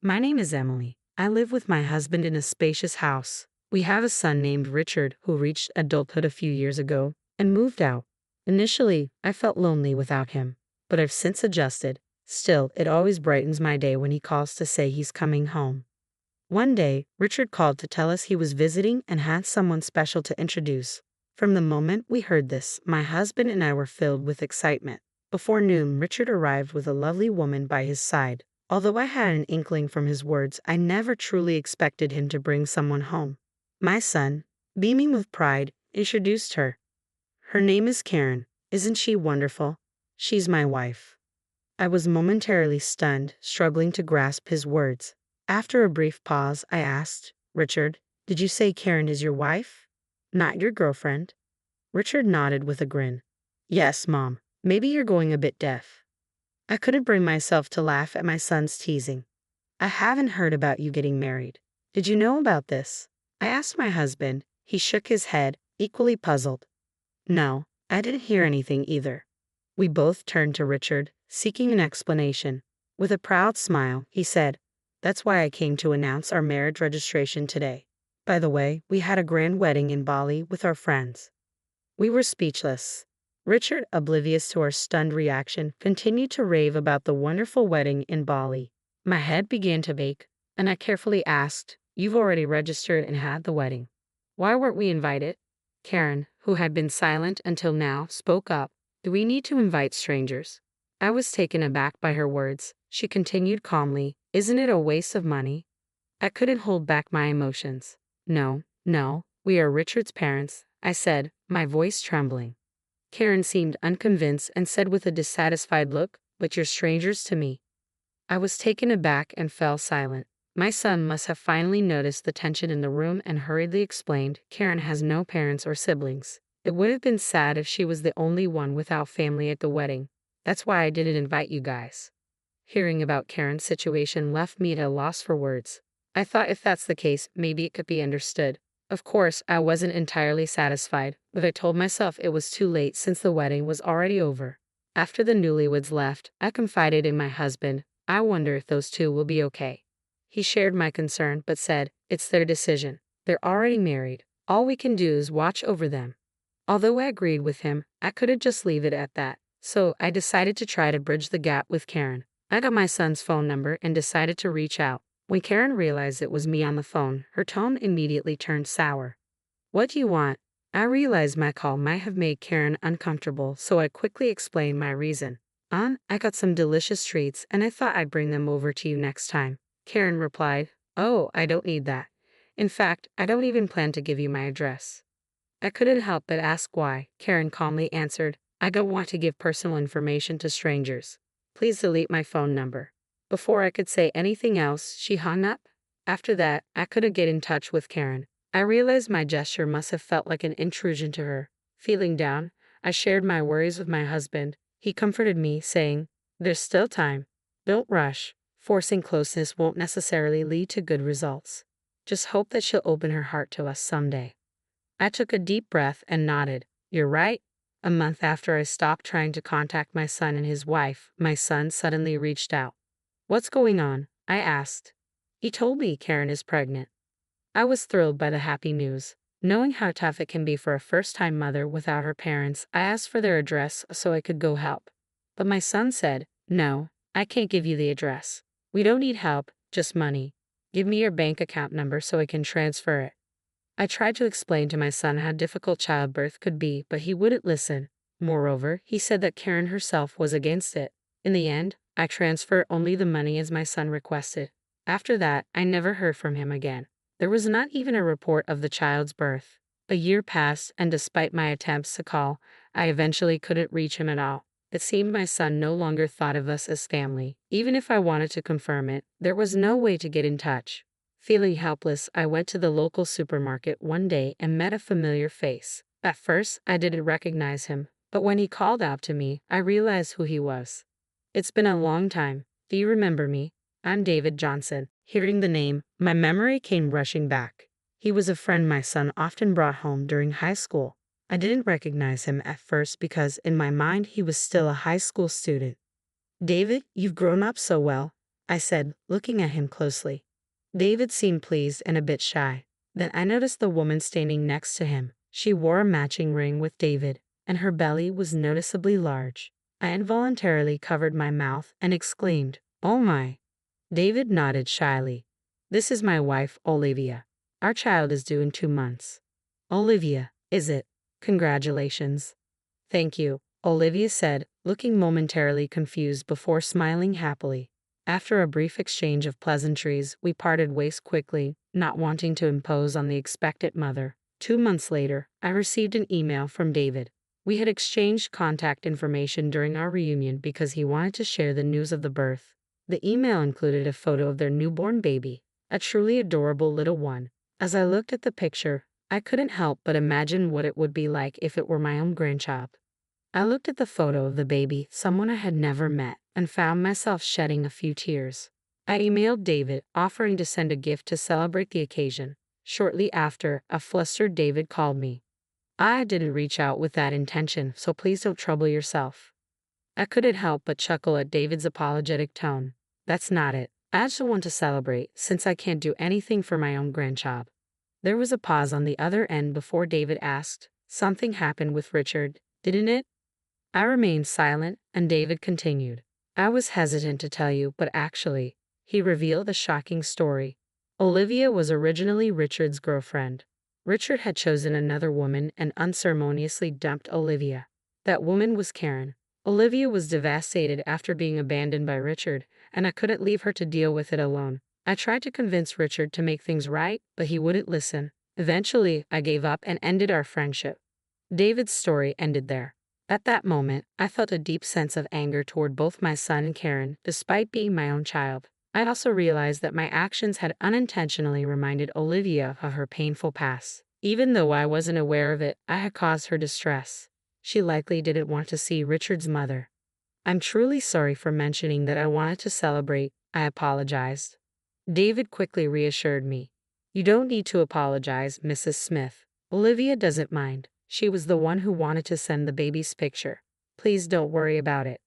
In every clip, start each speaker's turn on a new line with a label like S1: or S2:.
S1: My name is Emily. I live with my husband in a spacious house. We have a son named Richard who reached adulthood a few years ago and moved out. Initially, I felt lonely without him, but I've since adjusted. Still, it always brightens my day when he calls to say he's coming home. One day, Richard called to tell us he was visiting and had someone special to introduce. From the moment we heard this, my husband and I were filled with excitement. Before noon, Richard arrived with a lovely woman by his side. Although I had an inkling from his words, I never truly expected him to bring someone home. My son, beaming with pride, introduced her. Her name is Karen. Isn't she wonderful? She's my wife. I was momentarily stunned, struggling to grasp his words. After a brief pause, I asked, Richard, did you say Karen is your wife? Not your girlfriend? Richard nodded with a grin. Yes, Mom. Maybe you're going a bit deaf. I couldn't bring myself to laugh at my son's teasing. I haven't heard about you getting married. Did you know about this? I asked my husband. He shook his head, equally puzzled. No, I didn't hear anything either. We both turned to Richard, seeking an explanation. With a proud smile, he said, That's why I came to announce our marriage registration today. By the way, we had a grand wedding in Bali with our friends. We were speechless. Richard, oblivious to our stunned reaction, continued to rave about the wonderful wedding in Bali. My head began to ache, and I carefully asked, You've already registered and had the wedding. Why weren't we invited? Karen, who had been silent until now, spoke up. Do we need to invite strangers? I was taken aback by her words. She continued calmly, Isn't it a waste of money? I couldn't hold back my emotions. No, we are Richard's parents, I said, my voice trembling. Karen seemed unconvinced and said with a dissatisfied look, But you're strangers to me. I was taken aback and fell silent. My son must have finally noticed the tension in the room and hurriedly explained, Karen has no parents or siblings. It would have been sad if she was the only one without family at the wedding. That's why I didn't invite you guys. Hearing about Karen's situation left me at a loss for words. I thought if that's the case, maybe it could be understood. Of course, I wasn't entirely satisfied, but I told myself it was too late since the wedding was already over. After the newlyweds left, I confided in my husband. I wonder if those two will be okay. He shared my concern but said, It's their decision. They're already married. All we can do is watch over them. Although I agreed with him, I couldn't just leave it at that. So I decided to try to bridge the gap with Karen. I got my son's phone number and decided to reach out. When Karen realized it was me on the phone, her tone immediately turned sour. What do you want? I realized my call might have made Karen uncomfortable, so I quickly explained my reason. I got some delicious treats and I thought I'd bring them over to you next time. Karen replied, Oh, I don't need that. In fact, I don't even plan to give you my address. I couldn't help but ask why. Karen calmly answered, I don't want to give personal information to strangers. Please delete my phone number. Before I could say anything else, she hung up. After that, I couldn't get in touch with Karen. I realized my gesture must have felt like an intrusion to her. Feeling down, I shared my worries with my husband. He comforted me, saying, There's still time. Don't rush. Forcing closeness won't necessarily lead to good results. Just hope that she'll open her heart to us someday. I took a deep breath and nodded. You're right. A month after I stopped trying to contact my son and his wife, my son suddenly reached out. What's going on? I asked. He told me Karen is pregnant. I was thrilled by the happy news. Knowing how tough it can be for a first-time mother without her parents, I asked for their address so I could go help. But my son said, No, I can't give you the address. We don't need help, just money. Give me your bank account number so I can transfer it. I tried to explain to my son how difficult childbirth could be, but he wouldn't listen. Moreover, he said that Karen herself was against it. In the end, I transferred only the money as my son requested. After that, I never heard from him again. There was not even a report of the child's birth. A year passed, and despite my attempts to call, I eventually couldn't reach him at all. It seemed my son no longer thought of us as family. Even if I wanted to confirm it, there was no way to get in touch. Feeling helpless, I went to the local supermarket one day and met a familiar face. At first, I didn't recognize him, but when he called out to me, I realized who he was. It's been a long time. Do you remember me? I'm David Johnson. Hearing the name, my memory came rushing back. He was a friend my son often brought home during high school. I didn't recognize him at first because in my mind he was still a high school student. David, you've grown up so well. I said, looking at him closely. David seemed pleased and a bit shy. Then I noticed the woman standing next to him. She wore a matching ring with David, and her belly was noticeably large. I involuntarily covered my mouth and exclaimed, "Oh my!" David nodded shyly. "This is my wife, Olivia. Our child is due in 2 months." "Olivia, is it? Congratulations." "Thank you," Olivia said, looking momentarily confused before smiling happily. After a brief exchange of pleasantries, we parted ways quickly, not wanting to impose on the expectant mother. 2 months later, I received an email from David. We had exchanged contact information during our reunion because he wanted to share the news of the birth. The email included a photo of their newborn baby, a truly adorable little one. As I looked at the picture, I couldn't help but imagine what it would be like if it were my own grandchild. I looked at the photo of the baby, someone I had never met, and found myself shedding a few tears. I emailed David, offering to send a gift to celebrate the occasion. Shortly after, a flustered David called me. "I didn't reach out with that intention, so please don't trouble yourself." I couldn't help but chuckle at David's apologetic tone. "That's not it. I just want to celebrate, since I can't do anything for my own grandchild." There was a pause on the other end before David asked, "Something happened with Richard, didn't it?" I remained silent, and David continued. "I was hesitant to tell you, but actually," he revealed a shocking story. Olivia was originally Richard's girlfriend. Richard had chosen another woman and unceremoniously dumped Olivia. That woman was Karen. Olivia was devastated after being abandoned by Richard, and I couldn't leave her to deal with it alone. I tried to convince Richard to make things right, but he wouldn't listen. Eventually, I gave up and ended our friendship. David's story ended there. At that moment, I felt a deep sense of anger toward both my son and Karen, despite being my own child. I also realized that my actions had unintentionally reminded Olivia of her painful past. Even though I wasn't aware of it, I had caused her distress. She likely didn't want to see Richard's mother. "I'm truly sorry for mentioning that I wanted to celebrate," I apologized. David quickly reassured me. "You don't need to apologize, Mrs. Smith. Olivia doesn't mind. She was the one who wanted to send the baby's picture. Please don't worry about it."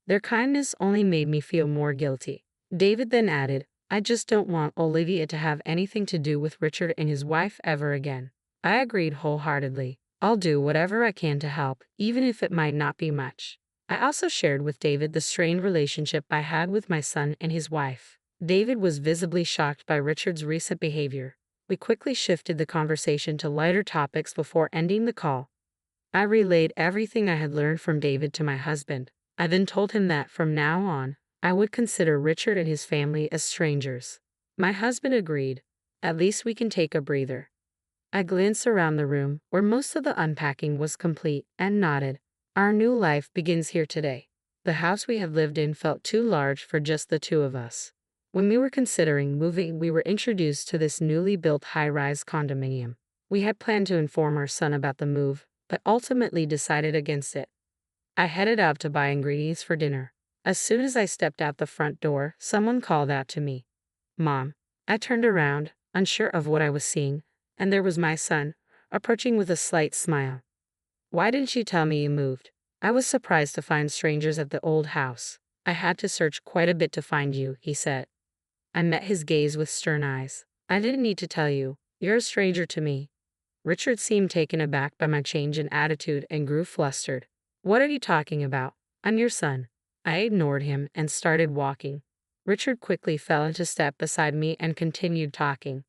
S1: Their kindness only made me feel more guilty. David then added, "I just don't want Olivia to have anything to do with Richard and his wife ever again." I agreed wholeheartedly. "I'll do whatever I can to help, even if it might not be much." I also shared with David the strained relationship I had with my son and his wife. David was visibly shocked by Richard's recent behavior. We quickly shifted the conversation to lighter topics before ending the call. I relayed everything I had learned from David to my husband. I then told him that from now on, I would consider Richard and his family as strangers. My husband agreed. "At least we can take a breather." I glanced around the room, where most of the unpacking was complete, and nodded. "Our new life begins here today." The house we had lived in felt too large for just the two of us. When we were considering moving, we were introduced to this newly built high-rise condominium. We had planned to inform our son about the move, but ultimately decided against it. I headed out to buy ingredients for dinner. As soon as I stepped out the front door, someone called out to me, "Mom." I turned around, unsure of what I was seeing, and there was my son, approaching with a slight smile. "Why didn't you tell me you moved?" "I was surprised to find strangers at the old house. I had to search quite a bit to find you," he said. I met his gaze with stern eyes. "I didn't need to tell you. You're a stranger to me." Richard seemed taken aback by my change in attitude and grew flustered. "What are you talking about? I'm your son." I ignored him and started walking. Richard quickly fell into step beside me and continued talking.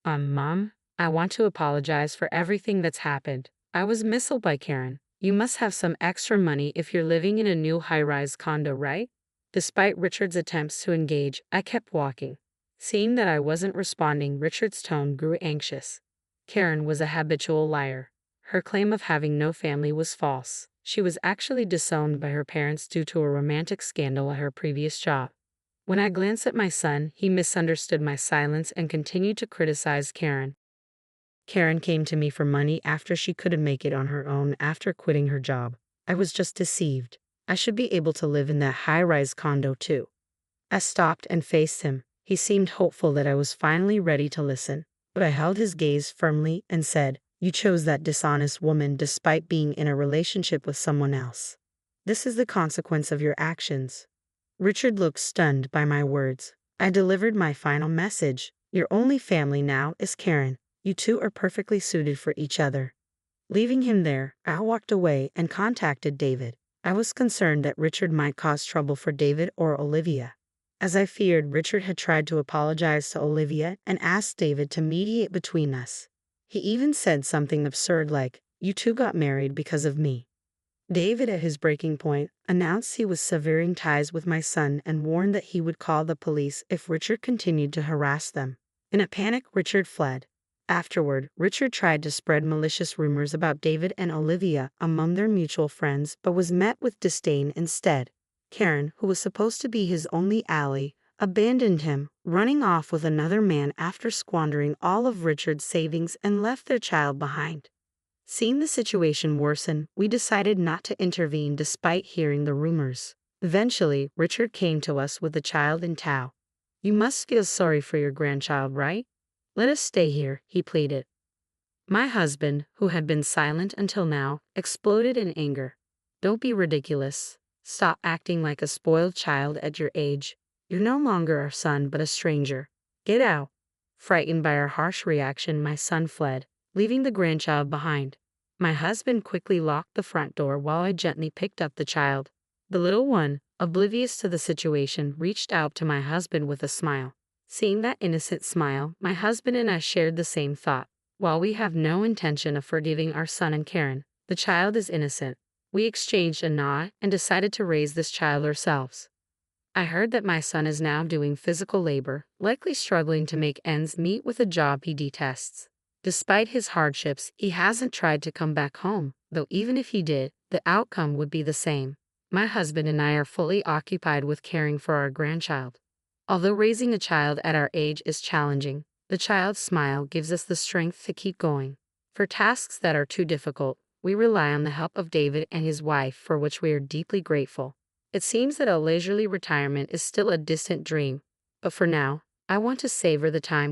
S1: Mom, I want to apologize for everything that's happened. I was misled by Karen. You must have some extra money if you're living in a new high-rise condo, right?" Despite Richard's attempts to engage, I kept walking. Seeing that I wasn't responding, Richard's tone grew anxious. Karen was a habitual liar. Her claim of having no family was false. She was actually disowned by her parents due to a romantic scandal at her previous job. When I glanced at my son, he misunderstood my silence and continued to criticize Karen. "Karen came to me for money after she couldn't make it on her own after quitting her job. I was just deceived. I should be able to live in that high-rise condo too." I stopped and faced him. He seemed hopeful that I was finally ready to listen, but I held his gaze firmly and said, "You chose that dishonest woman despite being in a relationship with someone else. This is the consequence of your actions." Richard looked stunned by my words. I delivered my final message. Your only family now is Karen. You two are perfectly suited for each other. Leaving him there, I walked away and contacted David. I was concerned that Richard might cause trouble for David or Olivia. As I feared, Richard had tried to apologize to Olivia and asked David to mediate between us. He even said something absurd like, "You two got married because of me." David, at his breaking point, announced he was severing ties with my son and warned that he would call the police if Richard continued to harass them. In a panic, Richard fled. Afterward, Richard tried to spread malicious rumors about David and Olivia among their mutual friends but was met with disdain instead. Karen, who was supposed to be his only ally, abandoned him, running off with another man after squandering all of Richard's savings and left their child behind. Seeing the situation worsen, we decided not to intervene despite hearing the rumors. Eventually, Richard came to us with the child in tow. "You must feel sorry for your grandchild, right? Let us stay here," he pleaded. My husband, who had been silent until now, exploded in anger. "Don't be ridiculous. Stop acting like a spoiled child at your age. You're no longer our son but a stranger. Get out." Frightened by our harsh reaction, my son fled, leaving the grandchild behind. My husband quickly locked the front door while I gently picked up the child. The little one, oblivious to the situation, reached out to my husband with a smile. Seeing that innocent smile, my husband and I shared the same thought. While we have no intention of forgiving our son and Karen, the child is innocent. We exchanged a nod and decided to raise this child ourselves. I heard that my son is now doing physical labor, likely struggling to make ends meet with a job he detests. Despite his hardships, he hasn't tried to come back home, though even if he did, the outcome would be the same. My husband and I are fully occupied with caring for our grandchild. Although raising a child at our age is challenging, the child's smile gives us the strength to keep going. For tasks that are too difficult, we rely on the help of David and his wife, for which we are deeply grateful. It seems that a leisurely retirement is still a distant dream, but for now, I want to savor the time with